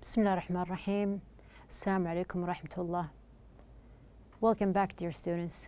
بسم الله الرحمن الرحيم. السلام عليكم ورحمة الله. Welcome back, dear students.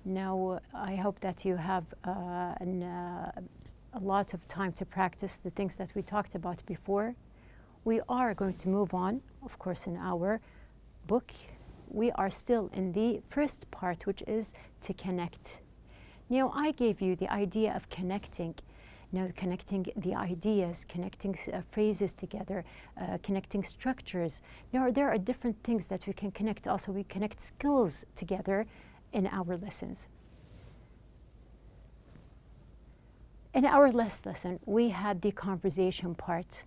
Now, I hope that you have a lot of time to practice the things that we talked about before. We are going to move on, of course, in our book. We are still in the first part, which is to connect. Now, I gave you the idea of connecting. Now, connecting the ideas, connecting phrases together, connecting structures. Now, there are different things that we can connect. Also, we connect skills together in our lessons. In our last lesson, we had the conversation part.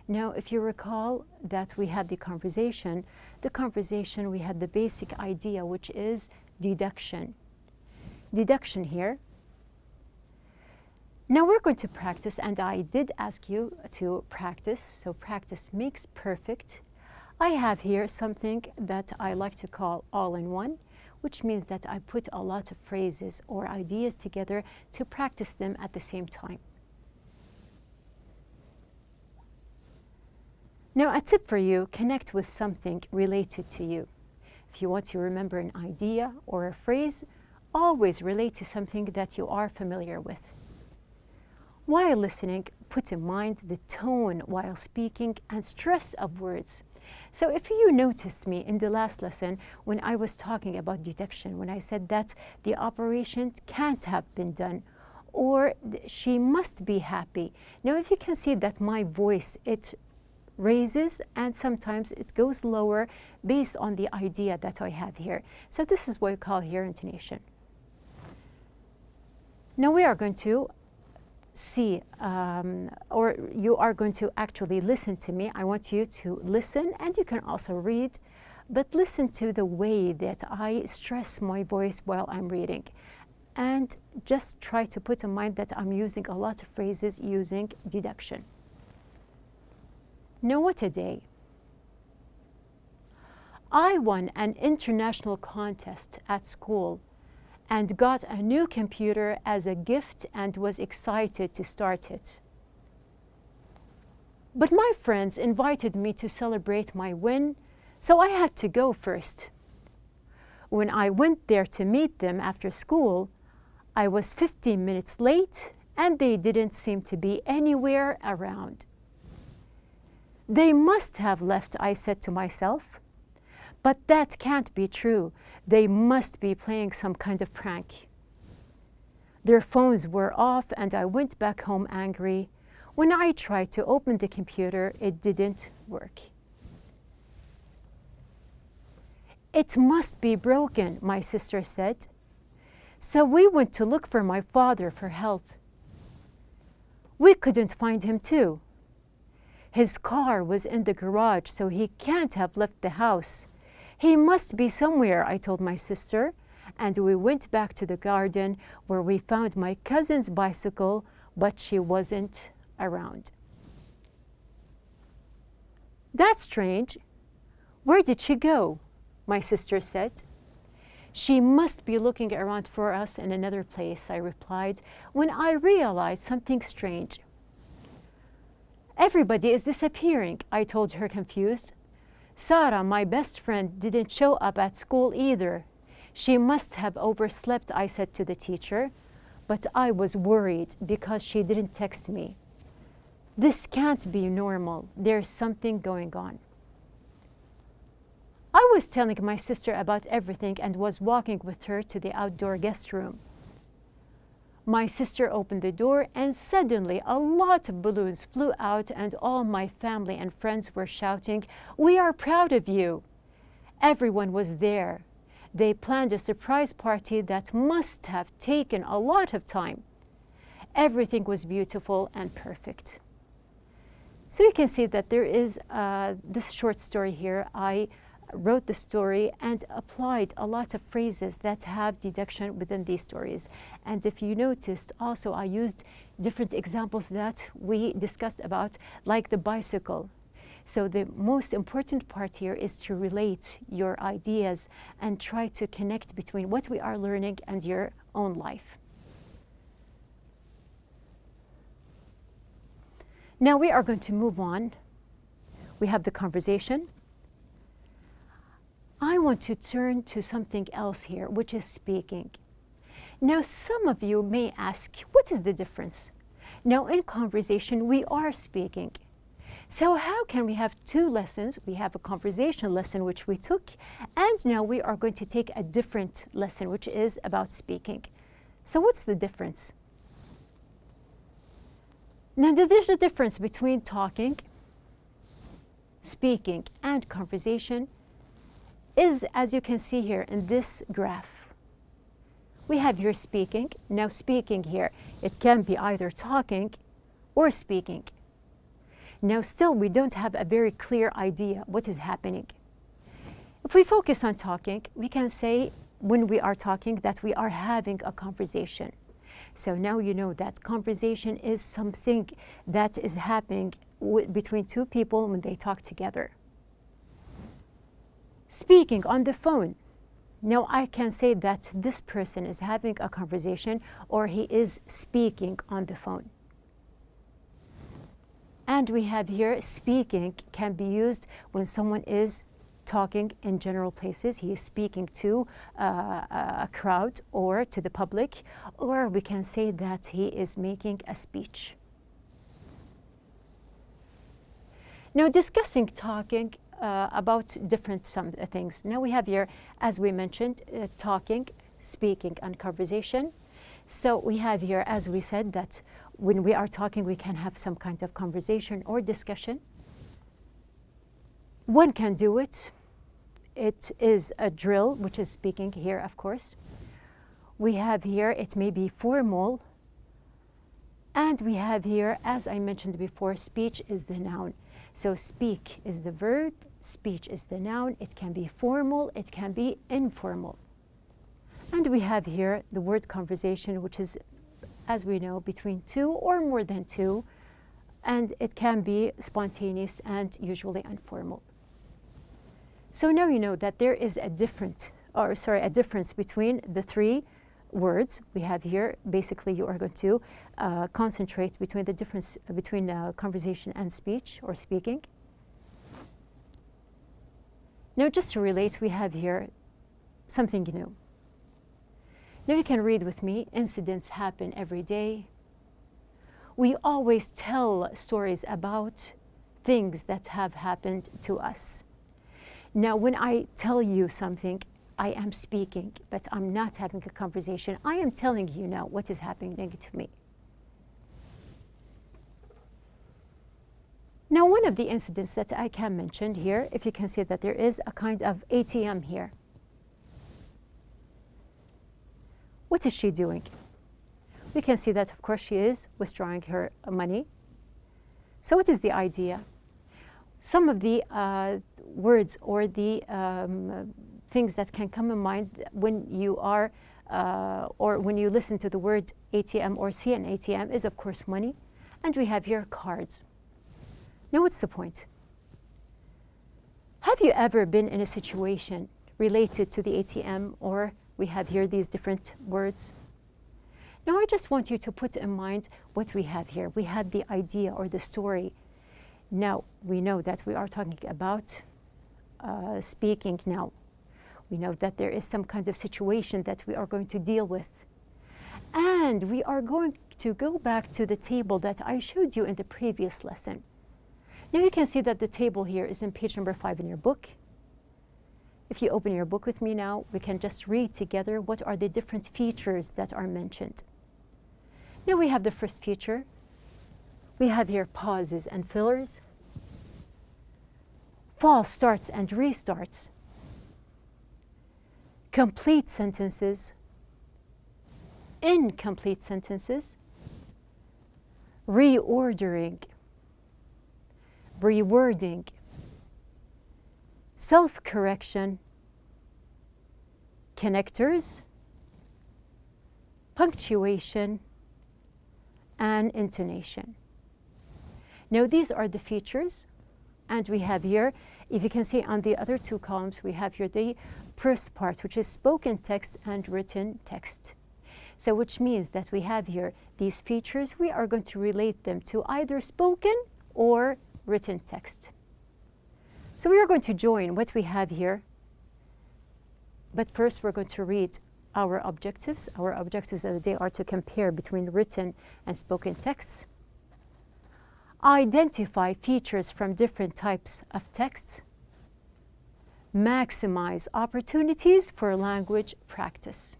Now, if you recall that we had the conversation, we had the basic idea, which is deduction. Deduction here. Now we're going to practice, and I did ask you to practice, so practice makes perfect. I have here something that I like to call all-in-one, which means that I put a lot of phrases or ideas together to practice them at the same time. Now, a tip for you, connect with something related to you. If you want to remember an idea or a phrase, always relate to something that you are familiar with. While listening, put in mind the tone while speaking and stress of words. So if you noticed me in the last lesson when I was talking about deduction, when I said that the operation can't have been done, or she must be happy. Now, if you can see that my voice, it raises and sometimes it goes lower based on the idea that I have here. So this is what we call here intonation. Now we are going to see, or you are going to actually listen to me. I want you to listen, and you can also read, but listen to the way that I stress my voice while I'm reading. And just try to put in mind that I'm using a lot of phrases using deduction. Now, what a day. I won an international contest at school and got a new computer as a gift and was excited to start it. But my friends invited me to celebrate my win, so I had to go first. When I went there to meet them after school, I was 15 minutes late and they didn't seem to be anywhere around. They must have left, I said to myself. But that can't be true. They must be playing some kind of prank. Their phones were off and I went back home angry. When I tried to open the computer, it didn't work. It must be broken, my sister said. So we went to look for my father for help. We couldn't find him too. His car was in the garage, so he can't have left the house. He must be somewhere, I told my sister, and we went back to the garden where we found my cousin's bicycle, but she wasn't around. That's strange. Where did she go? My sister said. She must be looking around for us in another place, I replied, when I realized something strange. Everybody is disappearing, I told her, confused. Sarah, my best friend, didn't show up at school either. She must have overslept, I said to the teacher, but I was worried because she didn't text me. This can't be normal. There's something going on. I was telling my sister about everything and was walking with her to the outdoor guest room. My sister opened the door and suddenly a lot of balloons flew out and all my family and friends were shouting, "We are proud of you." Everyone was there. They planned a surprise party that must have taken a lot of time. Everything was beautiful and perfect. So you can see that there is this short story here. I wrote the story and applied a lot of phrases that have deduction within these stories. And if you noticed, also I used different examples that we discussed about, like the bicycle. So the most important part here is to relate your ideas and try to connect between what we are learning and your own life. Now we are going to move on we have the conversation. I want to turn to something else here, which is speaking. Now, some of you may ask, what is the difference? Now, in conversation, we are speaking. So how can we have two lessons? We have a conversation lesson, which we took, and now we are going to take a different lesson, which is about speaking. So what's the difference? Now, there's a difference between talking, speaking, and conversation is, as you can see here in this graph. We have here speaking. Now, speaking here, it can be either talking or speaking. Now, still, we don't have a very clear idea what is happening. If we focus on talking, we can say when we are talking that we are having a conversation. So now you know that conversation is something that is happening between two people when they talk together. Speaking on the phone. Now I can say that this person is having a conversation or he is speaking on the phone. And we have here speaking can be used when someone is talking in general places. He is speaking to a crowd or to the public, or we can say that he is making a speech. Now, discussing talking about different things. Now we have here, as we mentioned, talking, speaking, and conversation. So we have here, as we said, that when we are talking, we can have some kind of conversation or discussion. One can do it. It is a drill, which is speaking here, of course. We have here, it may be formal. And we have here, as I mentioned before, speech is the noun. So speak is the verb, speech is the noun. It can be formal, it can be informal. And we have here the word conversation, which is, as we know, between two or more than two. And it can be spontaneous and usually informal. So now you know that there is a difference between the three words we have here. Basically, you are going to concentrate between the difference between conversation and speech or speaking. Now, just to relate, we have here something new. Now you can read with me. Incidents happen every day. We always tell stories about things that have happened to us. Now, when I tell you something, I am speaking, but I'm not having a conversation. I am telling you now what is happening to me. Now, one of the incidents that I can mention here, if you can see that there is a kind of ATM here. What is she doing? We can see that, of course, she is withdrawing her money. So what is the idea? Some of the words or the things that can come in mind when you are or when you listen to the word ATM or see an ATM is, of course, money. And we have here cards. Now, what's the point? Have you ever been in a situation related to the ATM, or we have here these different words? Now, I just want you to put in mind what we have here. We had the idea or the story. Now, we know that we are talking about speaking now. We know that there is some kind of situation that we are going to deal with. And we are going to go back to the table that I showed you in the previous lesson. Now you can see that the table here is in page number 5 in your book. If you open your book with me now, we can just read together what are the different features that are mentioned. Now we have the first feature. We have here pauses and fillers, false starts and restarts, complete sentences, incomplete sentences, reordering, rewording, self-correction, connectors, punctuation, and intonation. Now these are the features, and we have here, if you can see on the other two columns, we have here the first part, which is spoken text and written text. So which means that we have here these features, we are going to relate them to either spoken or written text. So we are going to join what we have here. But first, we're going to read our objectives. Our objectives of the day are to compare between written and spoken texts, identify features from different types of texts, maximize opportunities for language practice.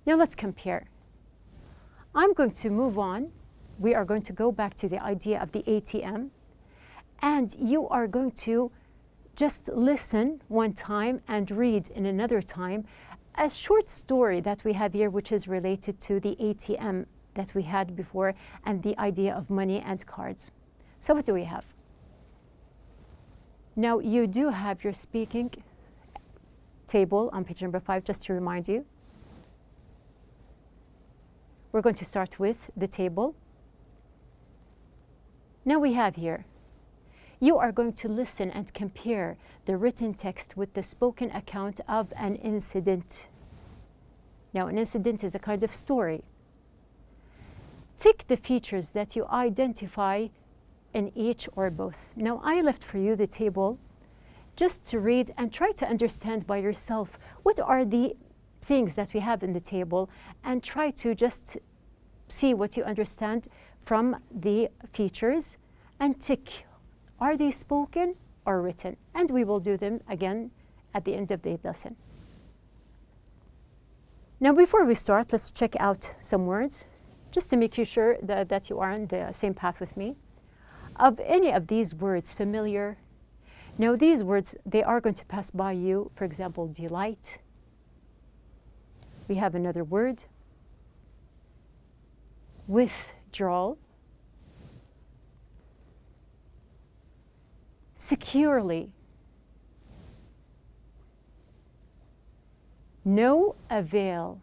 Now let's compare. I'm going to move on. We are going to go back to the idea of the ATM, and you are going to just listen one time and read in another time a short story that we have here, which is related to the ATM that we had before and the idea of money and cards. So what do we have? Now you do have your speaking table on page number 5, just to remind you. We're going to start with the table. Now we have here, you are going to listen and compare the written text with the spoken account of an incident. Now, an incident is a kind of story. Tick the features that you identify in each or both. Now, I left for you the table just to read and try to understand by yourself what are the things that we have in the table, and try to just see what you understand from the features and tick. Are they spoken or written? And we will do them again at the end of the lesson. Now, before we start, let's check out some words, just to make you sure that you are on the same path with me. Of any of these words familiar? Now, these words, they are going to pass by you. For example, delight. We have another word. Withdrawal. Securely. No avail.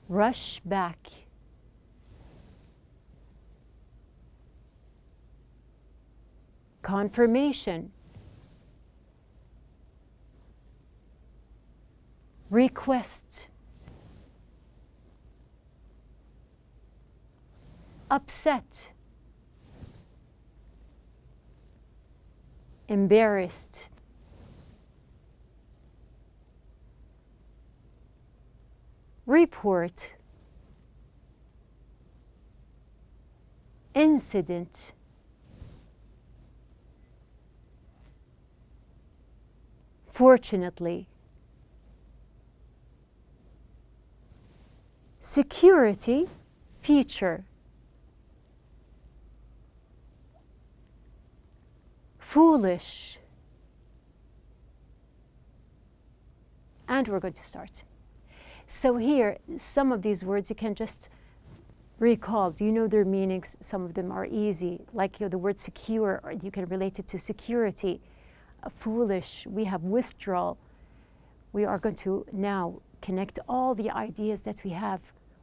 Rush back. Confirmation. Request. Upset. Embarrassed. Report. Incident. Fortunately. Security feature. Foolish. And we're going to start. So here, some of these words you can just recall. Do you know their meanings? Some of them are easy, like the word secure, or you can relate it to security. Foolish, we have withdrawal. We are going to now connect all the ideas that we have.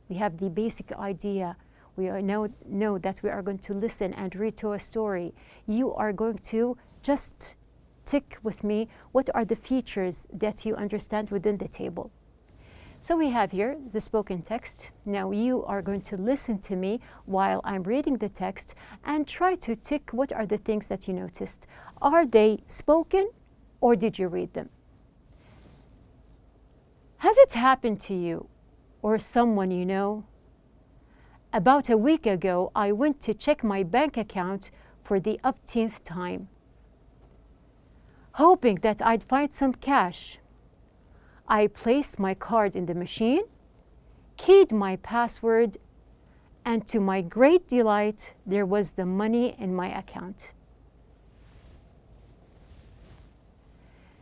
We have the basic idea. We know that we are going to listen and read to a story. You are going to just tick with me what are the features that you understand within the table. So we have here the spoken text. Now you are going to listen to me while I'm reading the text and try to tick what are the things that you noticed. Are they spoken or did you read them? Has it happened to you or someone you know? About a week ago, I went to check my bank account for the upteenth time, hoping that I'd find some cash. I placed my card in the machine, keyed my password, and to my great delight, there was the money in my account.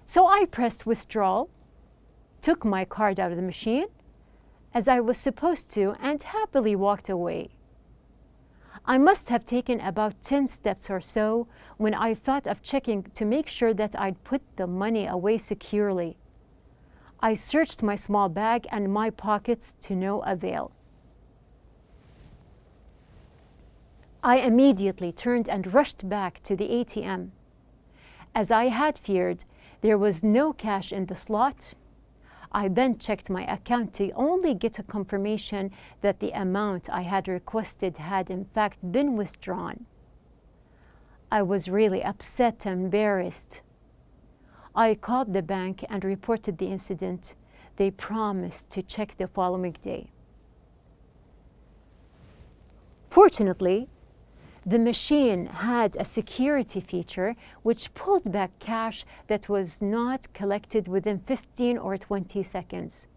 So I pressed withdrawal, took my card out of the machine, as I was supposed to, and happily walked away. I must have taken about 10 steps or so when I thought of checking to make sure that I'd put the money away securely. I searched my small bag and my pockets to no avail. I immediately turned and rushed back to the ATM. As I had feared, there was no cash in the slot. I then checked my account to only get a confirmation that the amount I had requested had in fact been withdrawn. I was really upset and embarrassed. I called the bank and reported the incident. They promised to check the following day. Fortunately, the machine had a security feature which pulled back cash that was not collected within 15 or 20 seconds.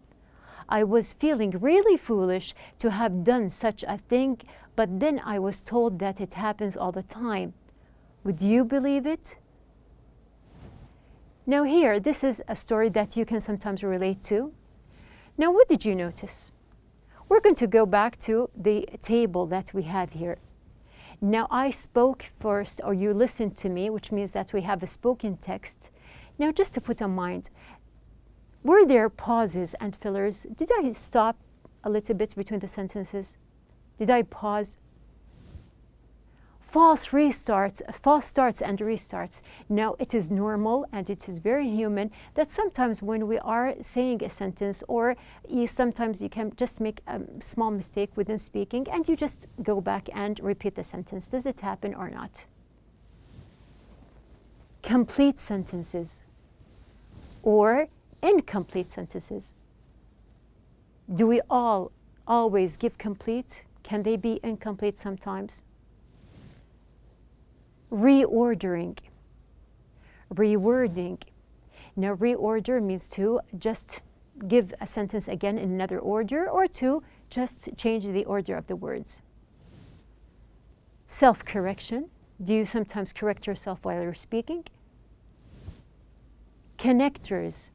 I was feeling really foolish to have done such a thing, but then I was told that it happens all the time. Would you believe it? Now here, this is a story that you can sometimes relate to. Now, what did you notice? We're going to go back to the table that we have here. Now, I spoke first, or you listened to me, which means that we have a spoken text. Now, just to put in mind, were there pauses and fillers? Did I stop a little bit between the sentences? Did I pause? False starts and restarts. Now, it is normal and it is very human that sometimes when we are saying a sentence, or sometimes you can just make a small mistake within speaking and you just go back and repeat the sentence. Does it happen or not? Complete sentences or incomplete sentences. Do we always give complete? Can they be incomplete sometimes? Reordering, rewording. Now, reorder means to just give a sentence again in another order, or to just change the order of the words. Self-correction. Do you sometimes correct yourself while you're speaking? Connectors.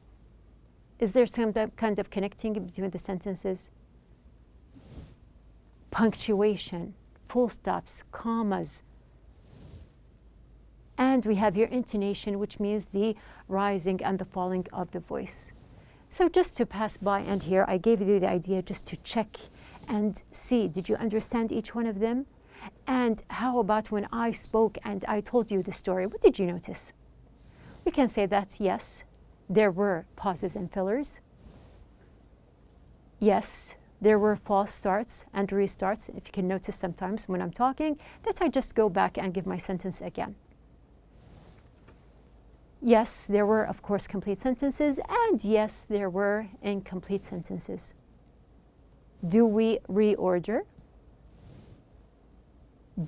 Is there some kind of connecting between the sentences? Punctuation, full stops, commas. And we have your intonation, which means the rising and the falling of the voice. So just to pass by, and here I gave you the idea just to check and see, did you understand each one of them? And how about when I spoke and I told you the story, what did you notice? We can say that, yes, there were pauses and fillers. Yes, there were false starts and restarts. If you can notice sometimes when I'm talking, that I just go back and give my sentence again. Yes, there were, of course, complete sentences, and yes, there were incomplete sentences. Do we reorder?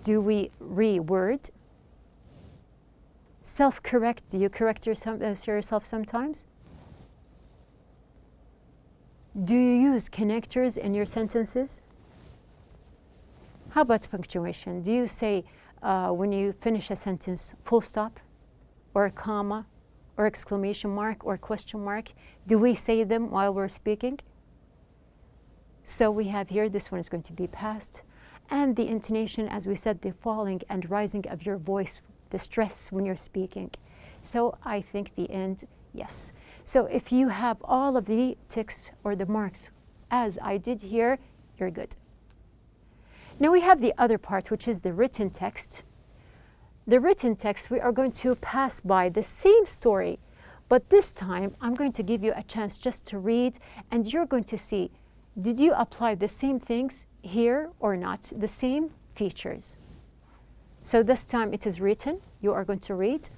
Do we reword? Self-correct. Do you correct yourself sometimes? Do you use connectors in your sentences? How about punctuation? Do you say, when you finish a sentence, full stop, or a comma, or exclamation mark, or question mark? Do we say them while we're speaking? So we have here, this one is going to be past. And the intonation, as we said, the falling and rising of your voice, the stress when you're speaking. So I think the end, yes. So if you have all of the ticks or the marks, as I did here, you're good. Now we have the other part, which is the written text. The written text, we are going to pass by the same story, but this time I'm going to give you a chance just to read, and you're going to see, did you apply the same things here or not, the same features? So this time it is written, you are going to read.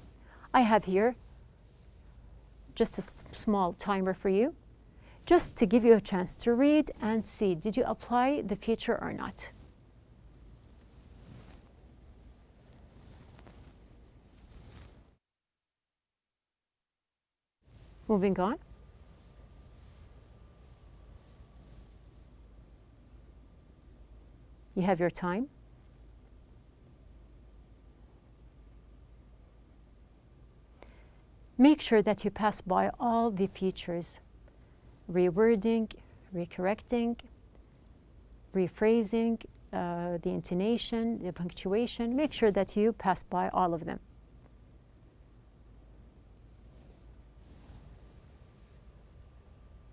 I have here just a small timer for you, just to give you a chance to read and see, did you apply the feature or not? Moving on. You have your time. Make sure that you pass by all the features: rewording, recorrecting, rephrasing, the intonation, the punctuation. Make sure that you pass by all of them.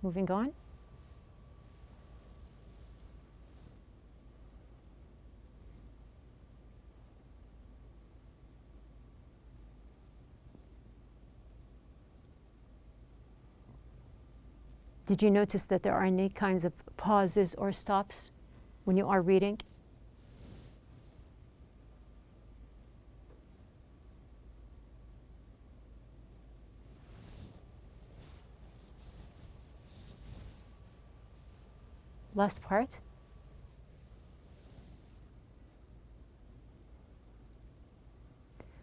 Moving on. Did you notice that there are any kinds of pauses or stops when you are reading? Last part.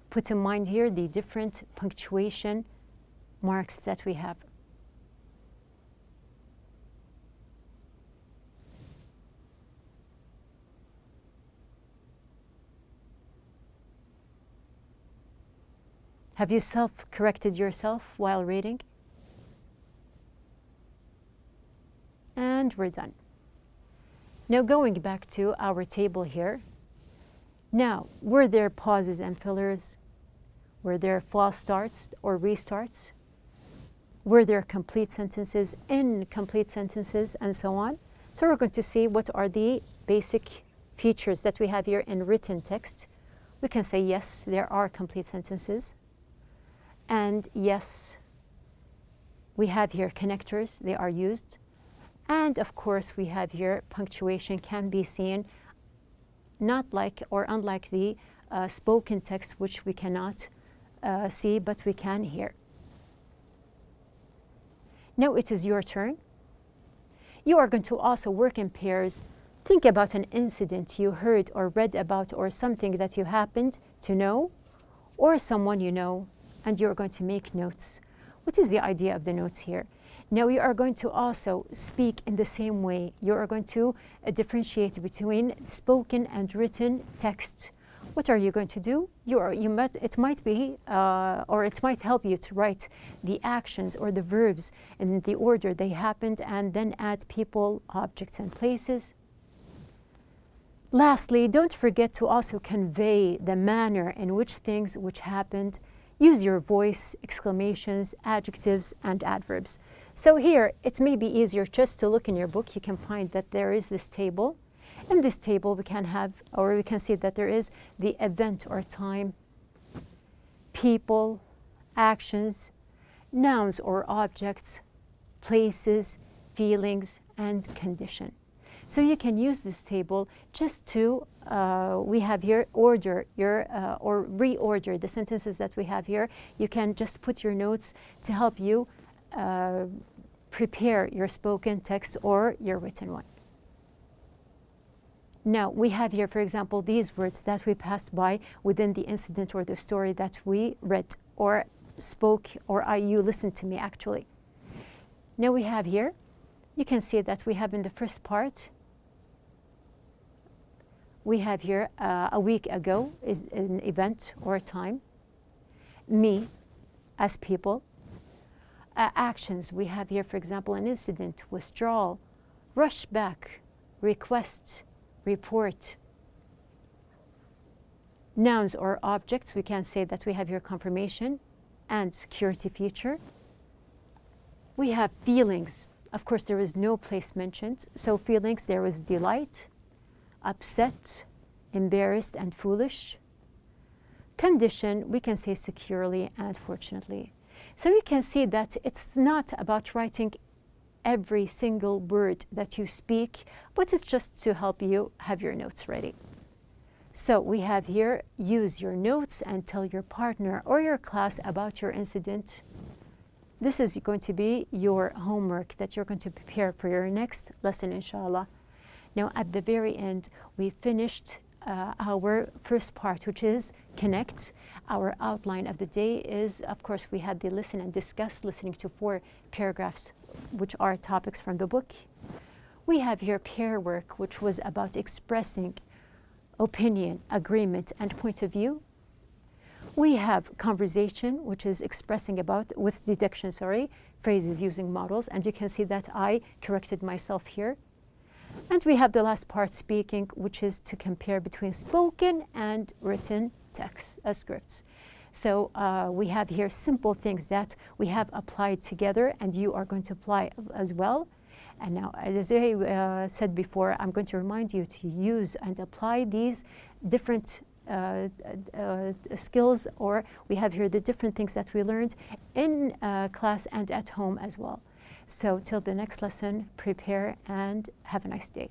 Put in mind here the different punctuation marks that we have. Have you self-corrected yourself while reading? And we're done. Now going back to our table here. Now, were there pauses and fillers? Were there false starts or restarts? Were there complete sentences, incomplete sentences, and so on? So we're going to see what are the basic features that we have here in written text. We can say yes, there are complete sentences. And yes, we have here connectors, they are used. And of course, we have here punctuation can be seen, not like or unlike the spoken text, which we cannot see, but we can hear. Now it is your turn. You are going to also work in pairs. Think about an incident you heard or read about, or something that you happened to know, or someone you know, and you're going to make notes. What is the idea of the notes here? Now you are going to also speak in the same way. You are going to differentiate between spoken and written text. What are you going to do? It might be, or it might help you to write the actions or the verbs in the order they happened, and then add people, objects, and places. Lastly, don't forget to also convey the manner in which things which happened. Use your voice, exclamations, adjectives, and adverbs. So here, it may be easier just to look in your book. You can find that there is this table. In this table, we can see that there is the event or time, people, actions, nouns or objects, places, feelings, and condition. So you can use this table just to, we have here, order your, or reorder the sentences that we have here. You can just put your notes to help you prepare your spoken text or your written one. Now, we have here, for example, these words that we passed by within the incident or the story that we read or spoke, or you listened to me actually. Now we have here, you can see that we have in the first part, we have here a week ago is an event or a time. Me, as people. Actions, we have here, for example, an incident, withdrawal, rush back, request, report. Nouns or objects, we can say that we have here confirmation and security feature. We have feelings. Of course, there is no place mentioned. So feelings, there is delight, upset, embarrassed, and foolish. Condition, we can say securely and fortunately. So you can see that it's not about writing every single word that you speak, but it's just to help you have your notes ready. So we have here, use your notes and tell your partner or your class about your incident. This is going to be your homework that you're going to prepare for your next lesson, inshallah. Now, at the very end, we finished our first part, which is connect. Our outline of the day is, of course, we had the listen and discuss, listening to 4 paragraphs, which are topics from the book. We have here pair work, which was about expressing opinion, agreement, and point of view. We have conversation, which is expressing about, with deduction, phrases using models, and you can see that I corrected myself here. And we have the last part, speaking, which is to compare between spoken and written text, scripts. So we have here simple things that we have applied together, and you are going to apply as well. And now, as I said before, I'm going to remind you to use and apply these different skills, or we have here the different things that we learned in class and at home as well. So till the next lesson, prepare and have a nice day.